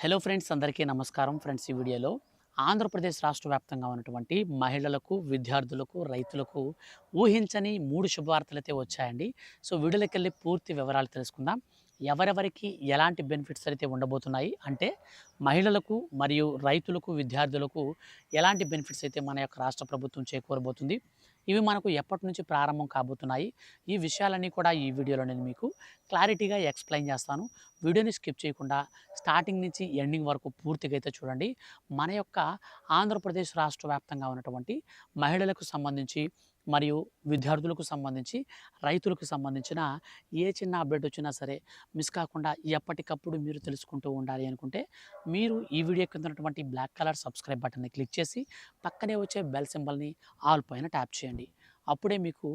Hello friends, అందరికీ నమస్కారం. Friends, ఈ వీడియోలో ఆంధ్రప్రదేశ్ రాష్ట్ర వ్యాప్తంగా ఉన్నటువంటి మహిళలకు, విద్యార్థులకు, రైతులకు ఊహించని 3 శుభవార్తలైతే వచ్చాయండి. సో వీడియోలోకెళ్ళి పూర్తి వివరాలు తెలుసుకుందాం. ఎవరెవరికి ఎలాంటి బెనిఫిట్స్ అయితే ఉండబోతున్నాయి అంటే మహిళలకు మరియు రైతులకు, విద్యార్థులకు ఎలాంటి బెనిఫిట్స్ అయితే మన యొక్క రాష్ట్ర ప్రభుత్వం చేకూరబోతుంది. ఇవి మనకు ఎప్పటి నుంచి ప్రారంభం కాబోతున్నాయి. ఈ విషయాలన్నీ కూడా ఈ వీడియోలో నేను మీకు క్లారిటీగా ఎక్స్‌ప్లెయిన్ చేస్తాను. వీడియోని స్కిప్ చేయకుండా స్టార్టింగ్ నుంచి ఎండింగ్ వరకు పూర్తిగా అయితే చూడండి. మన యొక్క ఆంధ్రప్రదేశ్ రాష్ట్ర వ్యాప్తంగా ఉన్నటువంటి మహిళలకు సంబంధించి మరియు విద్యార్థులకు సంబంధించి, రైతులకు సంబంధించిన ఏ చిన్న అప్డేట్ వచ్చినా సరే మిస్ కాకుండా ఎప్పటికప్పుడు మీరు తెలుసుకుంటూ ఉండాలి అనుకుంటే, మీరు ఈ వీడియో కింద ఉన్నటువంటి బ్లాక్ కలర్ సబ్స్క్రైబ్ బటన్‌ని క్లిక్ చేసి పక్కనే వచ్చే బెల్ సింబల్‌ని ఆల్ పైన ట్యాప్ చేయండి. అప్పుడే మీకు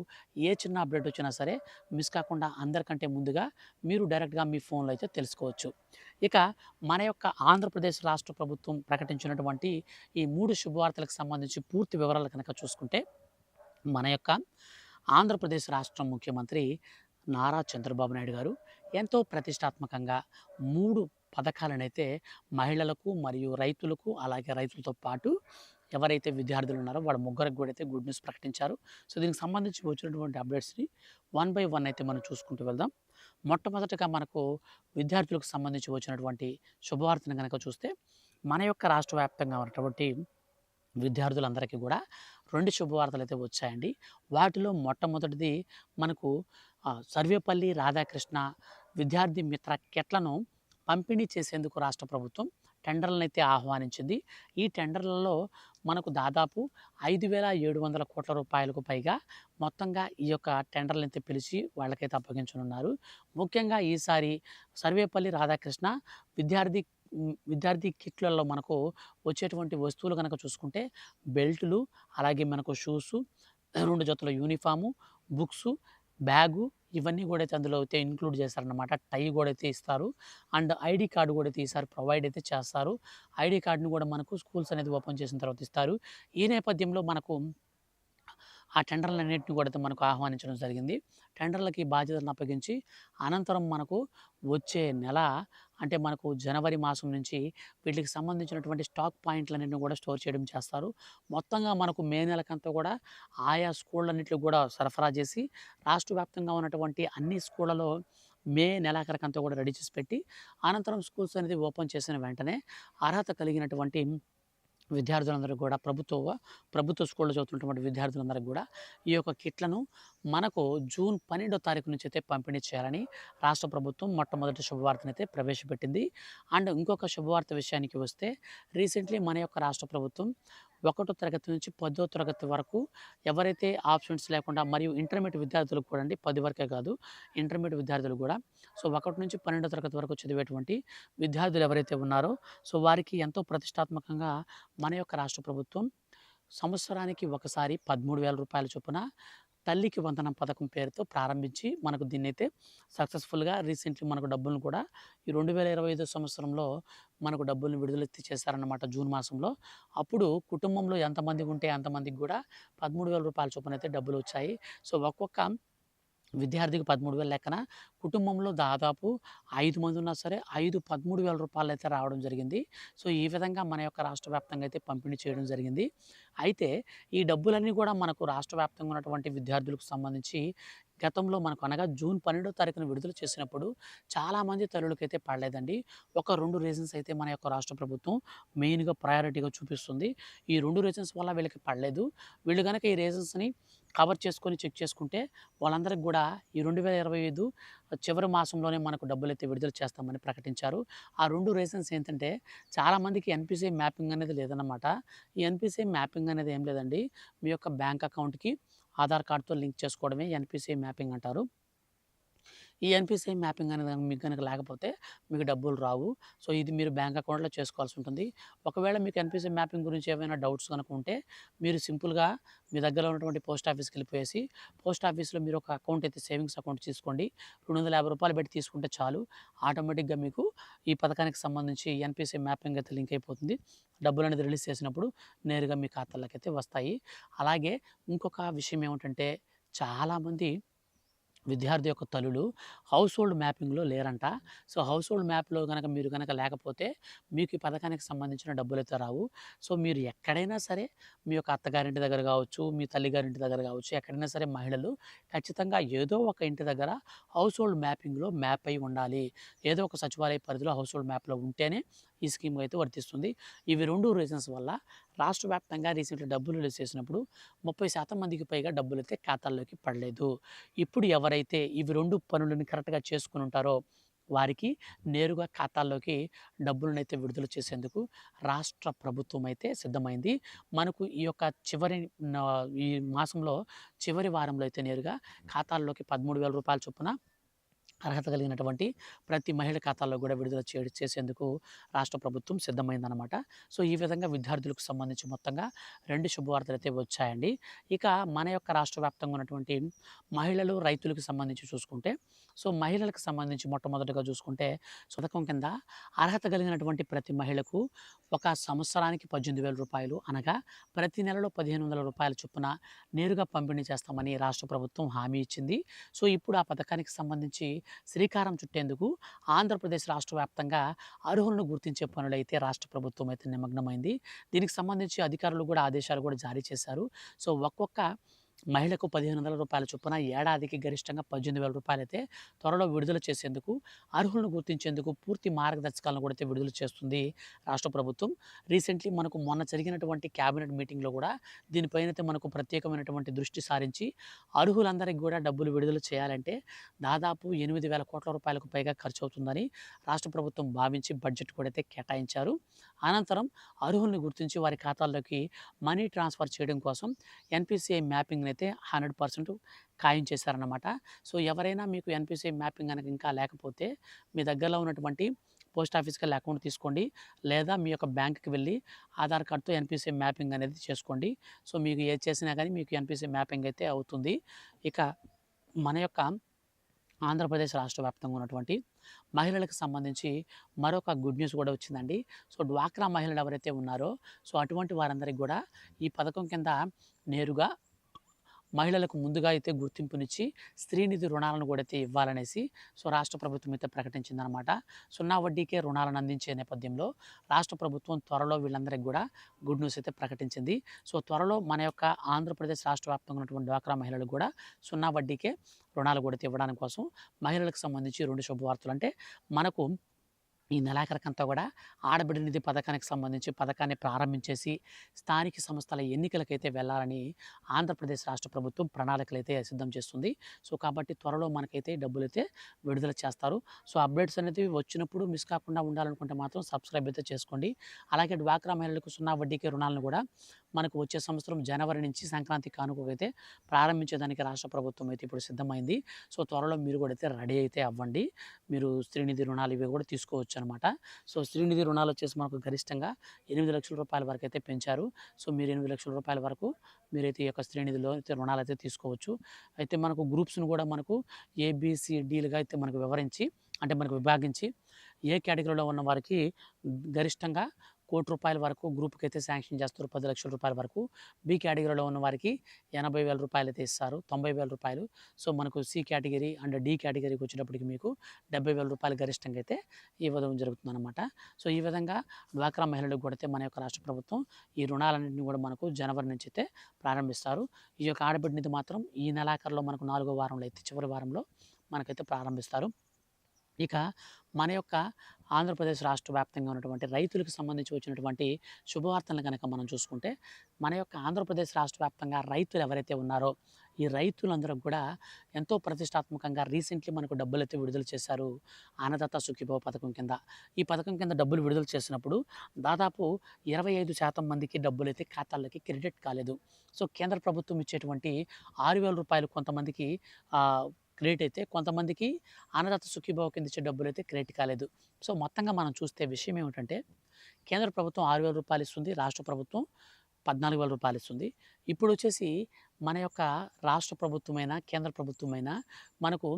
ఏ చిన్న అప్డేట్ వచ్చినా సరే మిస్ కాకుండా అందరికంటే ముందుగా మీరు డైరెక్ట్‌గా మీ ఫోన్‌లో అయితే తెలుసుకోవచ్చు. ఇక మన యొక్క ఆంధ్రప్రదేశ్ రాష్ట్ర ప్రభుత్వం ప్రకటించినటువంటి ఈ 3 శుభవార్తలకు సంబంధించి పూర్తి వివరాలు కనుక చూసుకుంటే, మన యొక్క ఆంధ్రప్రదేశ్ రాష్ట్ర ముఖ్యమంత్రి నారా చంద్రబాబు నాయుడు గారు ఎంతో ప్రతిష్టాత్మకంగా 3 పథకాలనైతే మహిళలకు మరియు రైతులకు, అలాగే రైతులతో పాటు ఎవరైతే విద్యార్థులు ఉన్నారో వాళ్ళ ముగ్గురికి కూడా అయితే గుడ్ న్యూస్ ప్రకటించారు. సో దీనికి సంబంధించి వచ్చినటువంటి అప్డేట్స్‌ని వన్ బై వన్ అయితే మనం చూసుకుంటూ వెళ్దాం. మొట్టమొదటగా మనకు విద్యార్థులకు సంబంధించి వచ్చినటువంటి శుభవార్తను గనక చూస్తే, మన యొక్క రాష్ట్ర వ్యాప్తంగా ఉన్నటువంటి విద్యార్థులందరికీ కూడా 2 శుభవార్తలైతే వచ్చాయండి. వాటిలో మొట్టమొదటిది మనకు సర్వేపల్లి రాధాకృష్ణ విద్యార్థి మిత్ర కిట్‌లను పంపిణీ చేసేందుకు రాష్ట్ర ప్రభుత్వం టెండర్‌లనైతే ఆహ్వానించింది. ఈ టెండర్‌లలో మనకు దాదాపు 5,700 కోట్ల పైగా మొత్తంగా ఈ యొక్క టెండర్‌లనైతే పిలిచి వాళ్ళకైతే అప్పగించనున్నారు. ముఖ్యంగా ఈసారి సర్వేపల్లి రాధాకృష్ణ విద్యార్థి విద్యార్థి కిట్‌లలో మనకు వచ్చేటువంటి వస్తువులు గనక చూసుకుంటే బెల్టులు, అలాగే మనకు షూసు, 2 జతల యూనిఫాము, బుక్సు, బ్యాగు, ఇవన్నీ కూడా అయితే అందులో అయితే ఇంక్లూడ్ చేశారనమాట. టై కూడా అయితే ఇస్తారు. అండ్ ఐడీ కార్డ్ కూడా అయితే ఈసారి ప్రొవైడ్ అయితే చేస్తారు. ఐడీ కార్డ్‌ని కూడా మనకు స్కూల్స్ అనేది ఓపెన్ చేసిన తర్వాత ఇస్తారు. ఈ నేపథ్యంలో మనకు ఆ టెండర్‌లన్నిటిని కూడా అయితే మనకు ఆహ్వానించడం జరిగింది. టెండర్‌లకి బాధ్యతలను అప్పగించి అనంతరం మనకు వచ్చే నెల అంటే మనకు జనవరి మాసం నుంచి వీటికి సంబంధించినటువంటి స్టాక్ పాయింట్లన్నిటిని కూడా స్టోర్ చేయడం చేస్తారు. మొత్తంగా మనకు మే నెలకంతా కూడా ఆయా స్కూళ్ళన్నిటికి కూడా సరఫరా చేసి రాష్ట్ర వ్యాప్తంగా ఉన్నటువంటి అన్ని స్కూళ్ళలో మే నెలాఖరికంతా కూడా రెడీ చేసి పెట్టి, అనంతరం స్కూల్స్ అనేది ఓపెన్ చేసిన వెంటనే అర్హత కలిగినటువంటి విద్యార్థులందరికీ కూడా ప్రభుత్వ స్కూల్‌లో చదువుతున్నటువంటి విద్యార్థులందరికీ కూడా ఈ యొక్క కిట్‌లను మనకు జూన్ 12వ తారీఖు నుంచి అయితే పంపిణీ చేయాలని రాష్ట్ర ప్రభుత్వం మొట్టమొదటి శుభవార్తనైతే ప్రవేశపెట్టింది. అండ్ ఇంకొక శుభవార్త విషయానికి వస్తే, రీసెంట్‌లీ మన యొక్క రాష్ట్ర ప్రభుత్వం 1వ తరగతి నుంచి 10వ తరగతి వరకు ఎవరైతే ఆప్షన్స్ లేకుండా మరియు ఇంటర్మీడియేట్ విద్యార్థులకు కూడా అండి, 10 వరకే కాదు, ఇంటర్మీడియేట్ విద్యార్థులు కూడా సో 1 నుంచి 12వ తరగతి వరకు చదివేటువంటి విద్యార్థులు ఎవరైతే ఉన్నారో సో వారికి ఎంతో ప్రతిష్టాత్మకంగా మన యొక్క రాష్ట్ర ప్రభుత్వం సంవత్సరానికి ఒకసారి రూ. 13,000 చొప్పున తల్లికి వందనం పథకం పేరుతో ప్రారంభించి మనకు దీన్నైతే సక్సెస్‌ఫుల్‌గా రీసెంట్‌లీ మనకు డబ్బులను కూడా ఈ 2025 సంవత్సరంలో మనకు డబ్బులను విడుదల చేశారన్నమాట జూన్ మాసంలో. అప్పుడు కుటుంబంలో ఎంతమంది ఉంటే అంతమందికి కూడా రూ. 13,000 చొప్పునైతే డబ్బులొచ్చాయి. సో ఒక్కొక్క విద్యార్థికి 13,000 లెక్కన కుటుంబంలో దాదాపు 5 మంది ఉన్నా సరే 13,000 అయితే రావడం జరిగింది. సో ఈ విధంగా మన యొక్క రాష్ట్ర వ్యాప్తంగా అయితే పంపిణీ చేయడం జరిగింది. అయితే ఈ డబ్బులన్నీ కూడా మనకు రాష్ట్ర వ్యాప్తంగా ఉన్నటువంటి విద్యార్థులకు సంబంధించి గతంలో మనకు అనగా జూన్ 12వ తారీఖున విడుదల చేసినప్పుడు చాలామంది తల్లులకైతే పడలేదండి. ఒక 2 రీజన్స్ అయితే మన యొక్క రాష్ట్ర ప్రభుత్వం మెయిన్‌గా ప్రయారిటీగా చూపిస్తుంది. ఈ 2 రీజన్స్ వల్ల వీళ్ళకి పడలేదు. వీళ్ళు గనక ఈ రీజన్స్‌ని కవర్ చేసుకొని చెక్ చేసుకుంటే వాళ్ళందరికి కూడా ఈ 2025 చివరి మాసంలోనే మనకు డబ్బులైతే విడుదల చేస్తామని ప్రకటించారు. ఆ 2 రీజన్స్ ఏంటంటే, చాలామందికి ఎన్‌పీసీ మ్యాపింగ్ అనేది లేదన్నమాట. ఈ ఎన్‌పీసీ మ్యాపింగ్ అనేది ఏం లేదండి. మీ యొక్క బ్యాంక్ అకౌంట్‌కి ఆధార్ కార్డ్‌తో లింక్ చేసుకోవడమే ఎన్‌పీసీ మ్యాపింగ్ అంటారు. ఈ ఎన్‌పీసీ మ్యాపింగ్ అనేది మీకు గనక లేకపోతే మీకు డబ్బులు రావు. సో ఇది మీరు బ్యాంక్ అకౌంట్‌లో చేసుకోవాల్సి ఉంటుంది. ఒకవేళ మీకు ఎన్‌పీసీ మ్యాపింగ్ గురించి ఏమైనా డౌట్స్ గనక ఉంటే, మీరు సింపుల్‌గా మీ దగ్గరలో ఉన్నటువంటి పోస్ట్ ఆఫీస్‌కెళ్ళిపోయేసి, పోస్ట్ ఆఫీస్‌లో మీరు ఒక అకౌంట్ అయితే సేవింగ్స్ అకౌంట్ తీసుకోండి. రూ. 250 పెట్టి తీసుకుంటే చాలు. ఆటోమేటిక్‌గా మీకు ఈ పథకానికి సంబంధించి ఎన్‌పీసీ మ్యాపింగ్ అయితే లింక్ అయిపోతుంది. డబ్బులనేది రిలీజ్ చేసినప్పుడు నేరుగా మీ ఖాతాలోకైతే వస్తాయి. అలాగే ఇంకొక విషయం ఏమిటంటే, చాలామంది విద్యార్థి యొక్క తల్లులు హౌస్ హోల్డ్ మ్యాపింగ్‌లో లేరంట. సో, హౌస్ హోల్డ్ మ్యాప్‌లో గనక మీరు గనక లేకపోతే మీకు ఈ పథకానికి సంబంధించిన డబ్బులైతే రావు. సో, మీరు ఎక్కడైనా సరే మీ యొక్క అత్తగారింటి దగ్గర గావచ్చు, మీ తల్లిగారింటి దగ్గర గావచ్చు, ఎక్కడైనా సరే మహిళలు ఖచ్చితంగా ఏదో ఒక ఇంటి దగ్గర హౌస్ హోల్డ్ మ్యాపింగ్‌లో మ్యాప్ అయ్యి ఉండాలి. ఏదో ఒక సచివాలయ పరిధిలో హౌస్ హోల్డ్ మ్యాప్‌లో ఉంటేనే ఈ స్కీమ్ అయితే వర్తిస్తుంది. ఇవి 2 రీజన్స్ వల్ల రాష్ట్ర వ్యాప్తంగా రీసెంట్‌గా డబ్బులు రిలీజ్ చేసినప్పుడు 30% మందికి పైగా డబ్బులైతే ఖాతాల్లోకి పడలేదు. ఇప్పుడు ఎవరైతే ఇవి 2 పనులను కరెక్ట్‌గా చేసుకొనుంటారో వారికి నేరుగా ఖాతాల్లోకి డబ్బులనైతే విడుదల చేసేందుకు రాష్ట్ర ప్రభుత్వం అయితే సిద్ధమైంది. మనకు ఈ యొక్క చివరి నా ఈ మాసంలో చివరి వారంలో అయితే నేరుగా ఖాతాల్లోకి రూ. 13,000 చొప్పున అర్హత కలిగినటువంటి ప్రతి మహిళ ఖాతాల్లో కూడా విడుదల చేసేందుకు రాష్ట్ర ప్రభుత్వం సిద్ధమైందనమాట. సో, ఈ విధంగా విద్యార్థులకు సంబంధించి మొత్తంగా 2 శుభవార్తలైతే వచ్చాయండి. ఇక మన యొక్క రాష్ట్ర వ్యాప్తంగా ఉన్నటువంటి మహిళలు, రైతులకు సంబంధించి చూసుకుంటే, సో, మహిళలకు సంబంధించి మొట్టమొదటిగా చూసుకుంటే పథకం కింద అర్హత కలిగినటువంటి ప్రతి మహిళకు ఒక సంవత్సరానికి రూ. 18,000 అనగా ప్రతి నెలలో రూ. 1,500 చొప్పున నేరుగా పంపిణీ చేస్తామని రాష్ట్ర ప్రభుత్వం హామీ ఇచ్చింది. సో, ఇప్పుడు ఆ పథకానికి సంబంధించి శ్రీకారం చుట్టేందుకు ఆంధ్రప్రదేశ్ రాష్ట్ర వ్యాప్తంగా అర్హులను గుర్తించే పనులైతే రాష్ట్ర ప్రభుత్వం అయితే నిమగ్నమైంది. దీనికి సంబంధించి అధికారులు కూడా ఆదేశాలు కూడా జారీ చేశారు. సో, ఒక్కొక్క మహిళకు రూ. 1,500 చొప్పున ఏడాదికి గరిష్టంగా రూ. 18,000 అయితే త్వరలో విడుదల చేసేందుకు, అర్హులను గుర్తించేందుకు పూర్తి మార్గదర్శకాలను కూడా అయితే విడుదల చేస్తుంది రాష్ట్ర ప్రభుత్వం. రీసెంట్లీ మనకు మొన్న జరిగినటువంటి క్యాబినెట్ మీటింగ్‌లో కూడా దీనిపైన అయితే మనకు ప్రత్యేకమైనటువంటి దృష్టి సారించి అర్హులందరికీ కూడా డబ్బులు విడుదల చేయాలంటే దాదాపు 8,000 కోట్ల రూపాయలకు పైగా ఖర్చవుతుందని రాష్ట్ర ప్రభుత్వం భావించి బడ్జెట్ కూడా అయితే కేటాయించారు. అనంతరం అర్హుల్ని గుర్తించి వారి ఖాతాల్లోకి మనీ ట్రాన్స్ఫర్ చేయడం కోసం ఎన్‌పీసీఐ మ్యాపింగ్‌ని అయితే 100% ఖాయం చేశారన్నమాట. సో, ఎవరైనా మీకు ఎన్‌పీసీఐ మ్యాపింగ్ గనక ఇంకా లేకపోతే మీ దగ్గరలో ఉన్నటువంటి పోస్ట్ ఆఫీస్‌కెళ్ళి అకౌంట్ తీసుకోండి. లేదా మీ యొక్క బ్యాంక్‌కి వెళ్ళి ఆధార్ కార్డ్‌తో ఎన్‌పీసీఐ మ్యాపింగ్ అనేది చేసుకోండి. సో, మీకు ఏది చేసినా గానీ మీకు ఎన్‌పీసీఐ మ్యాపింగ్ అయితే అవుతుంది. ఇక మన యొక్క ఆంధ్రప్రదేశ్ రాష్ట్ర వ్యాప్తంగా ఉన్నటువంటి మహిళలకు సంబంధించి మరొక గుడ్ న్యూస్ కూడా వచ్చిందండి. సో, డ్వాక్రా మహిళలు ఎవరైతే ఉన్నారో సో, అటువంటి వారందరికీ కూడా ఈ పథకం కింద నేరుగా మహిళలకు ముందుగా అయితే గుర్తింపునిచ్చి స్త్రీనిధి రుణాలను కూడా అయితే ఇవ్వాలనేసి సో, రాష్ట్ర ప్రభుత్వం అయితే ప్రకటించిందనమాట. 0 వడ్డీకే రుణాలను అందించే నేపథ్యంలో రాష్ట్ర ప్రభుత్వం త్వరలో వీళ్ళందరికీ కూడా గుడ్ న్యూస్ అయితే ప్రకటించింది. సో, త్వరలో మన యొక్క ఆంధ్రప్రదేశ్ రాష్ట్ర వ్యాప్తంగా ఉన్నటువంటి డ్వాక్రా మహిళలు కూడా 0 వడ్డీకే రుణాలు కూడా ఇవ్వడానికి కోసం మహిళలకు సంబంధించి 2 శుభవార్తలు. అంటే మనకు ఈ నెలాఖరికంతా కూడా ఆడబిడ్డ నిధి పథకానికి సంబంధించి పథకాన్ని ప్రారంభించేసి స్థానిక సంస్థల ఎన్నికలకైతే వెళ్ళాలని ఆంధ్రప్రదేశ్ రాష్ట్ర ప్రభుత్వం ప్రణాళికలైతే సిద్ధం చేస్తుంది. సో, కాబట్టి త్వరలో మనకైతే డబ్బులైతే విడుదల చేస్తారు. సో, అప్డేట్స్ అనేది వచ్చినప్పుడు మిస్ కాకుండా ఉండాలనుకుంటే మాత్రం సబ్స్క్రైబ్ అయితే చేసుకోండి. అలాగే డ్వాక్రా మహిళలకు 0 వడ్డీకి రుణాలను కూడా మనకు వచ్చే సంవత్సరం జనవరి నుంచి సంక్రాంతి కానుకకైతే ప్రారంభించేదానికి రాష్ట్ర ప్రభుత్వం అయితే ఇప్పుడు సిద్ధమైంది. సో, త్వరలో మీరు కూడా అయితే రెడీ అయితే అవ్వండి. మీరు స్త్రీనిధి రుణాలు ఇవి కూడా తీసుకోవచ్చనమాట. సో, స్త్రీనిధి రుణాలు వచ్చేసి మనకు గరిష్టంగా రూ. 8,00,000 వరకు అయితే పెంచారు. సో, మీరు రూ. 8,00,000 వరకు మీరైతే ఈ యొక్క స్త్రీనిధిలో అయితే రుణాలైతే తీసుకోవచ్చు. అయితే మనకు గ్రూప్స్‌ని కూడా మనకు ఏబీసీడీలుగా అయితే మనకు వివరించి అంటే మనకు విభాగించి ఏ కేటగిరీలో ఉన్న వారికి గరిష్టంగా రూ. 1,00,00,000 వరకు గ్రూప్‌కైతే శాంక్షన్ చేస్తారు. రూ. 10,00,000 వరకు. బి కేటగిరీలో ఉన్న వారికి రూ. 80,000 అయితే ఇస్తారు. రూ. 90,000. సో, మనకు సి కేటగిరీ అండ్ డి కేటగిరీకి వచ్చేటప్పటికి మీకు రూ. 70,000 గరిష్టంగా అయితే ఇవ్వడం జరుగుతుందన్నమాట. సో, ఈ విధంగా డ్వాక్రా మహిళలకు కూడా అయితే మన యొక్క రాష్ట్ర ప్రభుత్వం ఈ రుణాలన్నింటిని కూడా మనకు జనవరి నుంచి అయితే ప్రారంభిస్తారు. ఈ యొక్క ఆడబిడ్డ నిధి మాత్రం ఈ నెలాఖరులో మనకు 4వ వారంలో అయితే చివరి వారంలో మనకైతే ప్రారంభిస్తారు. ఇక మన యొక్క ఆంధ్రప్రదేశ్ రాష్ట్ర వ్యాప్తంగా ఉన్నటువంటి రైతులకు సంబంధించి వచ్చినటువంటి శుభవార్తలను కనుక మనం చూసుకుంటే, మన యొక్క ఆంధ్రప్రదేశ్ రాష్ట్ర వ్యాప్తంగా రైతులు ఎవరైతే ఉన్నారో, ఈ రైతులందరూ కూడా ఎంతో ప్రతిష్టాత్మకంగా రీసెంట్లీ మనకు డబ్బులైతే విడుదల చేశారు. అన్నదాత సుఖీభవ పథకం కింద. ఈ పథకం కింద డబ్బులు విడుదల చేసినప్పుడు దాదాపు 25% మందికి డబ్బులైతే ఖాతాల్లోకి క్రెడిట్ కాలేదు. సో, కేంద్ర ప్రభుత్వం ఇచ్చేటువంటి రూ. 6,000 కొంతమందికి క్రెడిట్ అయితే, కొంతమందికి అన్నదాత సుఖీభవ కింద ఇచ్చే డబ్బులైతే క్రెడిట్ కాలేదు. సో, మొత్తంగా మనం చూస్తే విషయం ఏమిటంటే, కేంద్ర ప్రభుత్వం రూ. 6,000 ఇస్తుంది. రాష్ట్ర ప్రభుత్వం రూ. 14,000 ఇస్తుంది. ఇప్పుడొచ్చేసి మన యొక్క రాష్ట్ర ప్రభుత్వమైనా, కేంద్ర ప్రభుత్వమైనా మనకు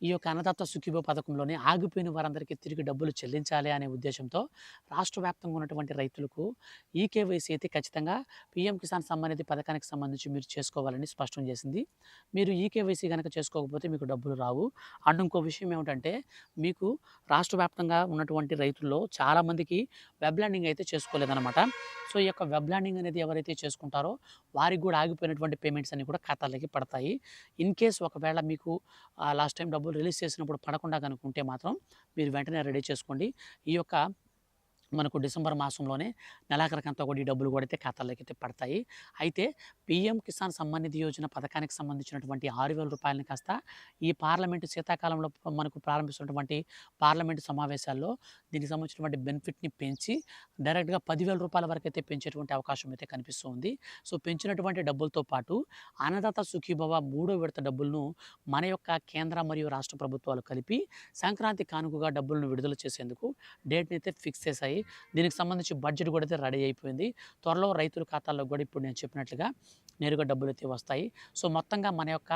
ఈ యొక్క అన్నదాత సుఖీభవ పథకంలోనే ఆగిపోయిన వారందరికీ తిరిగి డబ్బులు చెల్లించాలి అనే ఉద్దేశంతో రాష్ట్ర వ్యాప్తంగా ఉన్నటువంటి రైతులకు ఈకేవైసీ అయితే ఖచ్చితంగా పీఎం కిసాన్ సమ్మాన్ నిధి పథకానికి సంబంధించి మీరు చేసుకోవాలని స్పష్టం చేసింది. మీరు ఈకేవైసీ గనక చేసుకోకపోతే మీకు డబ్బులు రావు. అండ్ ఇంకో విషయం ఏమిటంటే మీకు రాష్ట్ర వ్యాప్తంగా ఉన్నటువంటి రైతుల్లో చాలామందికి వెబ్ ల్యాండింగ్ అయితే చేసుకోలేదన్నమాట. సో ఈ యొక్క వెబ్ ల్యాండింగ్ అనేది ఎవరైతే చేసుకుంటారో వారికి కూడా ఆగిపోయినటువంటి పేమెంట్స్ అన్నీ కూడా ఖాతాలోకి పడతాయి. ఇన్ కేస్ ఒకవేళ మీకు లాస్ట్ టైం డబ్బులు రిలీజ్ చేసినప్పుడు పడకుండా కనుక ఉంటే మాత్రం మీరు వెంటనే రెడీ చేసుకోండి. ఈ యొక్క మనకు డిసెంబర్ మాసంలోనే నెలాఖరికంతా కూడా ఈ డబ్బులు కూడా అయితే ఖాతాలోకి అయితే పడతాయి. అయితే పీఎం కిసాన్ సమ్మాన్ నిధి యోజన పథకానికి సంబంధించినటువంటి 6,000 రూపాయలని కాస్త ఈ పార్లమెంటు శీతాకాలంలో మనకు ప్రారంభిస్తున్నటువంటి పార్లమెంటు సమావేశాల్లో దీనికి సంబంధించినటువంటి బెనిఫిట్‌ని పెంచి డైరెక్ట్‌గా 10,000 రూపాయల వరకు అయితే పెంచేటువంటి అవకాశం అయితే కనిపిస్తూ ఉంది. సో పెంచినటువంటి డబ్బులతో పాటు అన్నదాత సుఖీభవ మూడో విడత డబ్బులను మన యొక్క కేంద్ర మరియు రాష్ట్ర ప్రభుత్వాలు కలిపి సంక్రాంతి కానుకగా డబ్బులను విడుదల చేసేందుకు డేట్‌ని అయితే ఫిక్స్ చేశాయి. దీనికి సంబంధించి బడ్జెట్ కూడా అయితే రెడీ అయిపోయింది. త్వరలో రైతుల ఖాతాల్లో కూడా ఇప్పుడు నేను చెప్పినట్లుగా నేరుగా డబ్బులైతే వస్తాయి. సో మొత్తంగా మన యొక్క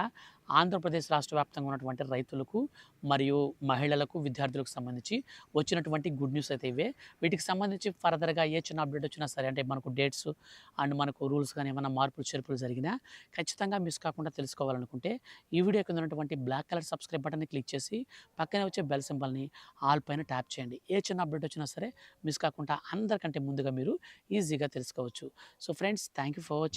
ఆంధ్రప్రదేశ్ రాష్ట్ర వ్యాప్తంగా ఉన్నటువంటి రైతులకు మరియు మహిళలకు, విద్యార్థులకు సంబంధించి వచ్చినటువంటి గుడ్ న్యూస్ అయితే ఇవే. వీటికి సంబంధించి ఫర్దర్‌గా ఏ చిన్న అప్డేట్ వచ్చినా సరే, అంటే మనకు డేట్స్ అండ్ మనకు రూల్స్ కానీ ఏమైనా మార్పులు, చేర్పులు జరిగినా ఖచ్చితంగా మిస్ కాకుండా తెలుసుకోవాలనుకుంటే ఈ వీడియో కింద ఉన్నటువంటి బ్లాక్ కలర్ సబ్స్క్రైబ్ బటన్‌ని క్లిక్ చేసి పక్కనే వచ్చే బెల్ సింబల్‌ని ఆల్ పైన ట్యాప్ చేయండి. ఏ చిన్న అప్డేట్ వచ్చినా సరే మిస్ కాకుండా అందరికంటే ముందుగా మీరు ఈజీగా తెలుసుకోవచ్చు. So friends, thank you for watching.